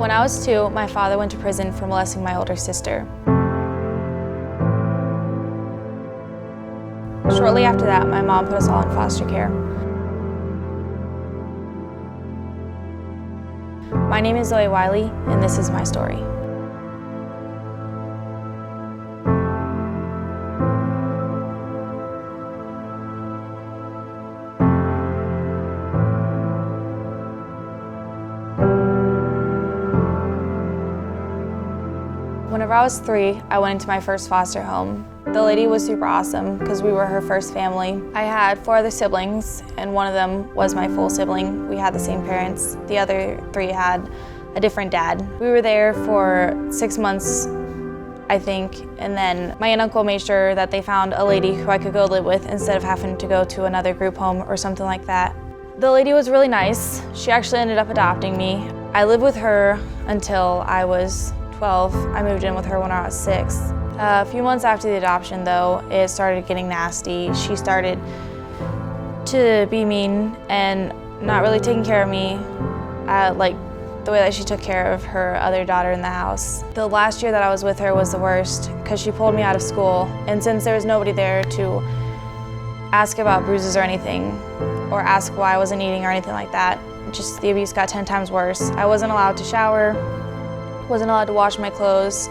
When I was 2, my father went to prison for molesting my older sister. Shortly after that, my mom put us all in foster care. My name is Zoe Wiley, and this is my story. Whenever I was 3, I went into my first foster home. The lady was super awesome because we were her first family. I had 4 other siblings, and one of them was my full sibling. We had the same parents. The other 3 had a different dad. We were there for 6 months, I think, and then my aunt and uncle made sure that they found a lady who I could go live with instead of having to go to another group home or something like that. The lady was really nice. She actually ended up adopting me. I lived with her until I was 12. I moved in with her when I was 6. A few months after the adoption, though, it started getting nasty. She started to be mean and not really taking care of me, like the way that she took care of her other daughter in the house. The last year that I was with her was the worst because she pulled me out of school, and since there was nobody there to ask about bruises or anything, or ask why I wasn't eating or anything like that, just the abuse got 10 times worse. I wasn't allowed to shower, wasn't allowed to wash my clothes.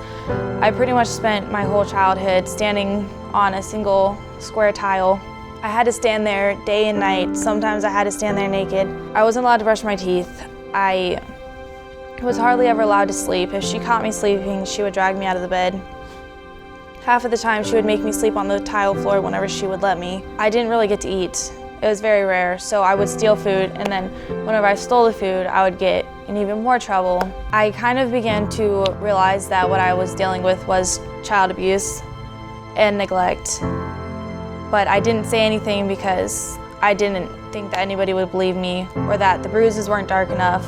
I pretty much spent my whole childhood standing on a single square tile. I had to stand there day and night. Sometimes I had to stand there naked. I wasn't allowed to brush my teeth. I was hardly ever allowed to sleep. If she caught me sleeping, she would drag me out of the bed. Half of the time, she would make me sleep on the tile floor whenever she would let me. I didn't really get to eat. It was very rare, so I would steal food, and then whenever I stole the food, I would get in even more trouble. I kind of began to realize that what I was dealing with was child abuse and neglect. But I didn't say anything because I didn't think that anybody would believe me, or that the bruises weren't dark enough,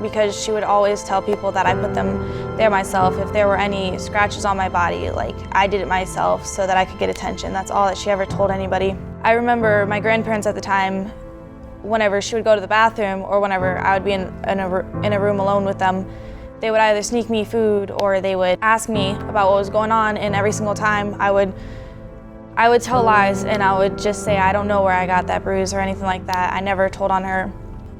because she would always tell people that I put them there myself. If there were any scratches on my body, like I did it myself so that I could get attention. That's all that she ever told anybody. I remember my grandparents at the time, whenever she would go to the bathroom or whenever I would be in a room alone with them, they would either sneak me food or they would ask me about what was going on, and every single time I would tell lies, and I would just say I don't know where I got that bruise or anything like that. I never told on her.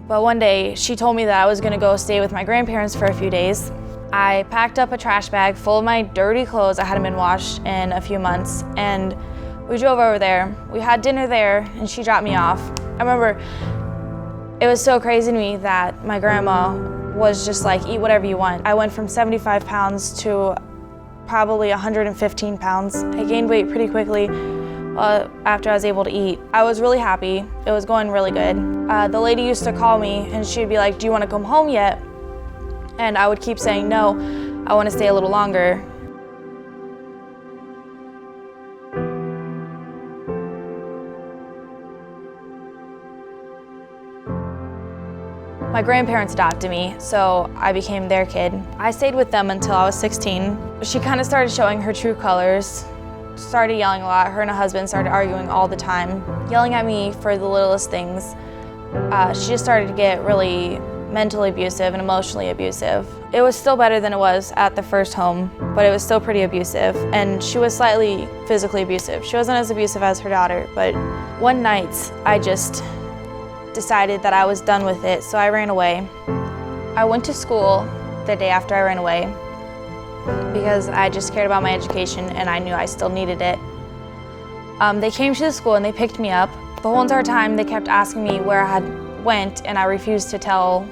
But one day she told me that I was gonna go stay with my grandparents for a few days. I packed up a trash bag full of my dirty clothes that hadn't been washed in a few months, and we drove over there. We had dinner there, and she dropped me off. I remember it was so crazy to me that my grandma was just like, eat whatever you want. I went from 75 pounds to probably 115 pounds. I gained weight pretty quickly after I was able to eat. I was really happy. It was going really good. The lady used to call me, and she'd be like, do you want to come home yet? And I would keep saying, no, I want to stay a little longer. My grandparents adopted me, so I became their kid. I stayed with them until I was 16. She kind of started showing her true colors, started yelling a lot. Her and her husband started arguing all the time, yelling at me for the littlest things. She just started to get really mentally abusive and emotionally abusive. It was still better than it was at the first home, but it was still pretty abusive, and she was slightly physically abusive. She wasn't as abusive as her daughter, but one night I just decided that I was done with it, so I ran away. I went to school the day after I ran away because I just cared about my education and I knew I still needed it. They came to the school and they picked me up. The whole entire time they kept asking me where I had went, and I refused to tell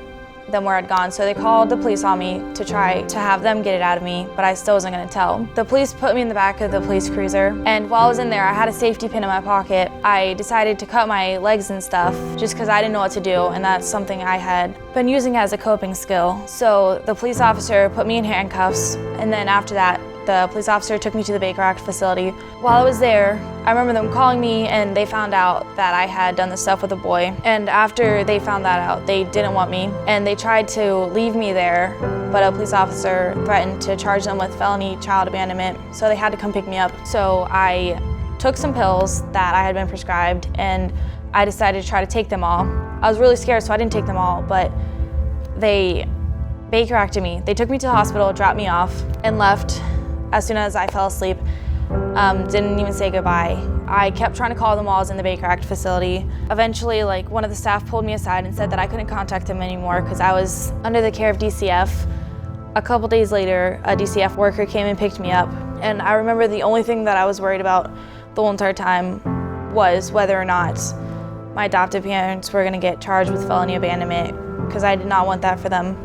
them where I'd gone, so they called the police on me to try to have them get it out of me, but I still wasn't going to tell. The police put me in the back of the police cruiser, and while I was in there, I had a safety pin in my pocket. I decided to cut my legs and stuff just because I didn't know what to do, and that's something I had been using as a coping skill. So the police officer put me in handcuffs, and then after that, the police officer took me to the Baker Act facility. While I was there, I remember them calling me, and they found out that I had done this stuff with a boy. And after they found that out, they didn't want me, and they tried to leave me there, but a police officer threatened to charge them with felony child abandonment, so they had to come pick me up. So I took some pills that I had been prescribed, and I decided to try to take them all. I was really scared, so I didn't take them all, but they Baker-acted me. They took me to the hospital, dropped me off, and left as soon as I fell asleep. Didn't even say goodbye. I kept trying to call them while I was in the Baker Act facility. Eventually, one of the staff pulled me aside and said that I couldn't contact them anymore because I was under the care of DCF. A couple days later, a DCF worker came and picked me up. And I remember the only thing that I was worried about the whole entire time was whether or not my adoptive parents were going to get charged with felony abandonment, because I did not want that for them.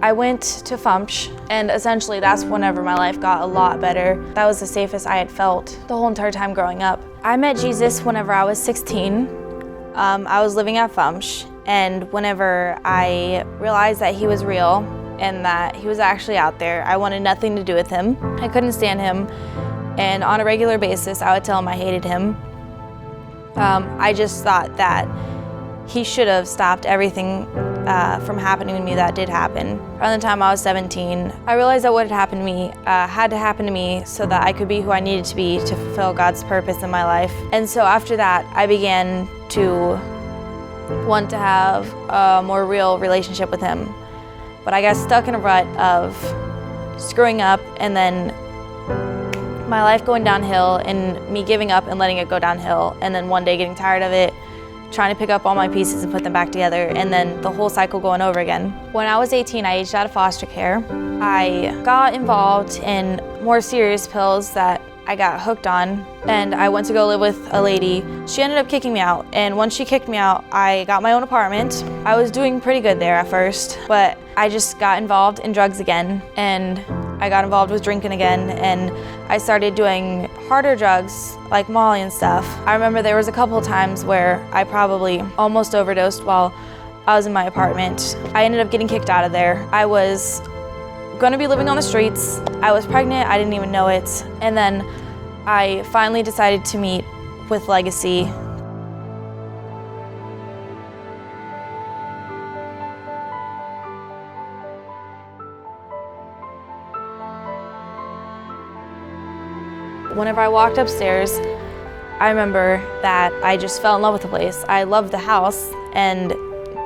I went to FUMSH, and essentially that's whenever my life got a lot better. That was the safest I had felt the whole entire time growing up. I met Jesus whenever I was 16. I was living at FUMSH, and whenever I realized that he was real and that he was actually out there, I wanted nothing to do with him. I couldn't stand him, and on a regular basis I would tell him I hated him. I just thought that he should have stopped everything from happening to me that did happen. Around the time I was 17, I realized that what had happened to me had to happen to me so that I could be who I needed to be to fulfill God's purpose in my life. And so after that, I began to want to have a more real relationship with him. But I got stuck in a rut of screwing up and then my life going downhill and me giving up and letting it go downhill, and then one day getting tired of it, trying to pick up all my pieces and put them back together, and then the whole cycle going over again. When I was 18, I aged out of foster care. I got involved in more serious pills that I got hooked on, and I went to go live with a lady. She ended up kicking me out, and once she kicked me out, I got my own apartment. I was doing pretty good there at first, but I just got involved in drugs again, and I got involved with drinking again, and I started doing harder drugs like Molly and stuff. I remember there was a couple of times where I probably almost overdosed while I was in my apartment. I ended up getting kicked out of there. I was gonna be living on the streets. I was pregnant, I didn't even know it. And then I finally decided to meet with Legacy. Whenever I walked upstairs, I remember that I just fell in love with the place. I loved the house, and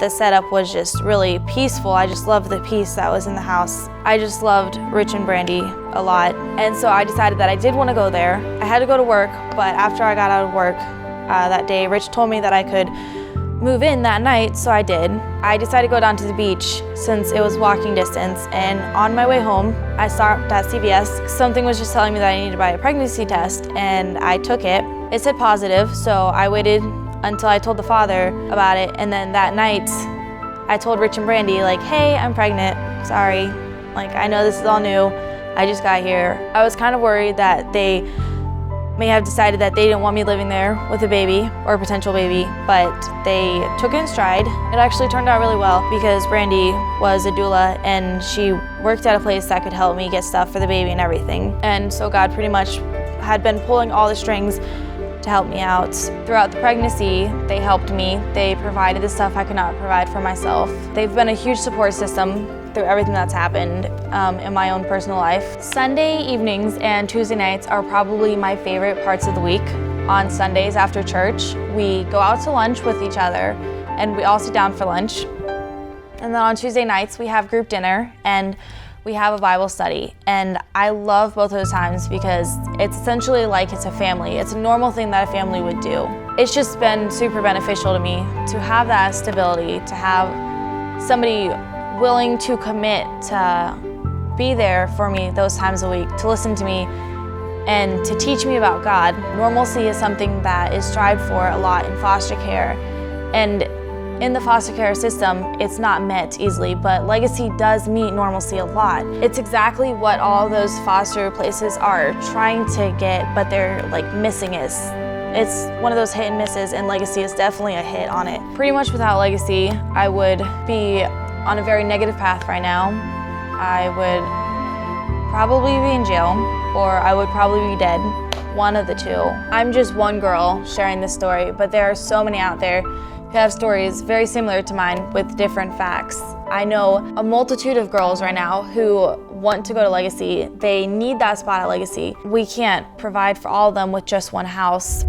the setup was just really peaceful. I just loved the peace that was in the house. I just loved Rich and Brandy a lot. And so I decided that I did want to go there. I had to go to work, but after I got out of work that day, Rich told me that I could move in that night, so I did. I decided to go down to the beach since it was walking distance, and on my way home, I stopped at CVS. Something was just telling me that I needed to buy a pregnancy test, and I took it. It said positive, so I waited until I told the father about it, and then that night, I told Rich and Brandy, hey, I'm pregnant, sorry. I know this is all new, I just got here. I was kind of worried that they may have decided that they didn't want me living there with a baby or a potential baby, but they took it in stride. It actually turned out really well because Brandy was a doula and she worked at a place that could help me get stuff for the baby and everything. And so God pretty much had been pulling all the strings to help me out. Throughout the pregnancy, they helped me. They provided the stuff I could not provide for myself. They've been a huge support system through everything that's happened in my own personal life. Sunday evenings and Tuesday nights are probably my favorite parts of the week. On Sundays after church, we go out to lunch with each other and we all sit down for lunch. And then on Tuesday nights, we have group dinner and we have a Bible study. And I love both those times because it's essentially like it's a family. It's a normal thing that a family would do. It's just been super beneficial to me to have that stability, to have somebody willing to commit to be there for me those times a week, to listen to me and to teach me about God. Normalcy is something that is strived for a lot in foster care, and in the foster care system it's not met easily, but Legacy does meet normalcy a lot. It's exactly what all those foster places are trying to get, but they're missing is. It's one of those hit and misses, and Legacy is definitely a hit on it. Pretty much without Legacy, I would be on a very negative path right now. I would probably be in jail, or I would probably be dead. One of the two. I'm just one girl sharing this story, but there are so many out there who have stories very similar to mine with different facts. I know a multitude of girls right now who want to go to Legacy. They need that spot at Legacy. We can't provide for all of them with just one house.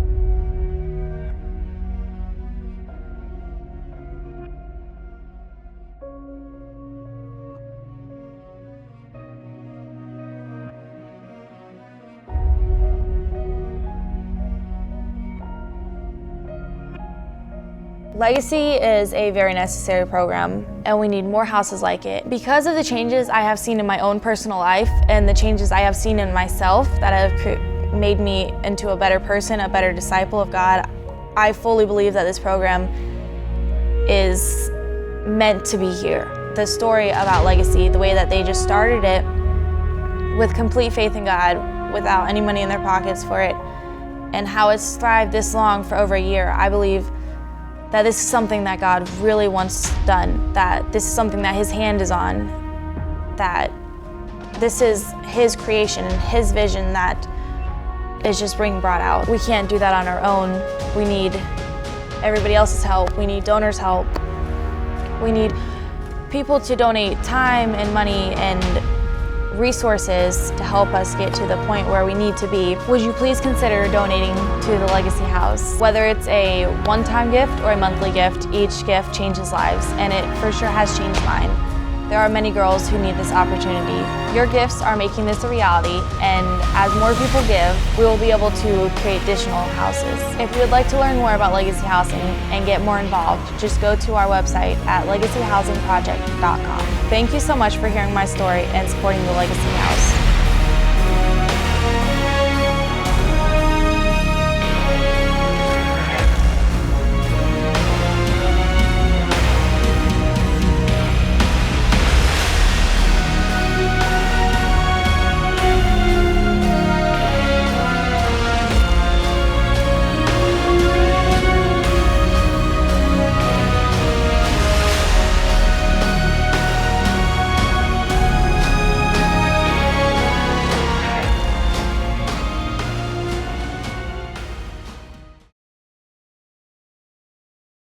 Legacy is a very necessary program, and we need more houses like it. Because of the changes I have seen in my own personal life and the changes I have seen in myself that have made me into a better person, a better disciple of God, I fully believe that this program is meant to be here. The story about Legacy, the way that they just started it with complete faith in God, without any money in their pockets for it, and how it's thrived this long for over a year, I believe that this is something that God really wants done, that this is something that His hand is on, that this is His creation and His vision that is just being brought out. We can't do that on our own. We need everybody else's help. We need donors' help. We need people to donate time and money and resources to help us get to the point where we need to be. Would you please consider donating to the Legacy House? Whether it's a one-time gift or a monthly gift, each gift changes lives, and it for sure has changed mine. There are many girls who need this opportunity. Your gifts are making this a reality, and as more people give, we will be able to create additional houses. If you would like to learn more about Legacy Housing and get more involved, just go to our website at legacyhousingproject.com. Thank you so much for hearing my story and supporting the Legacy House.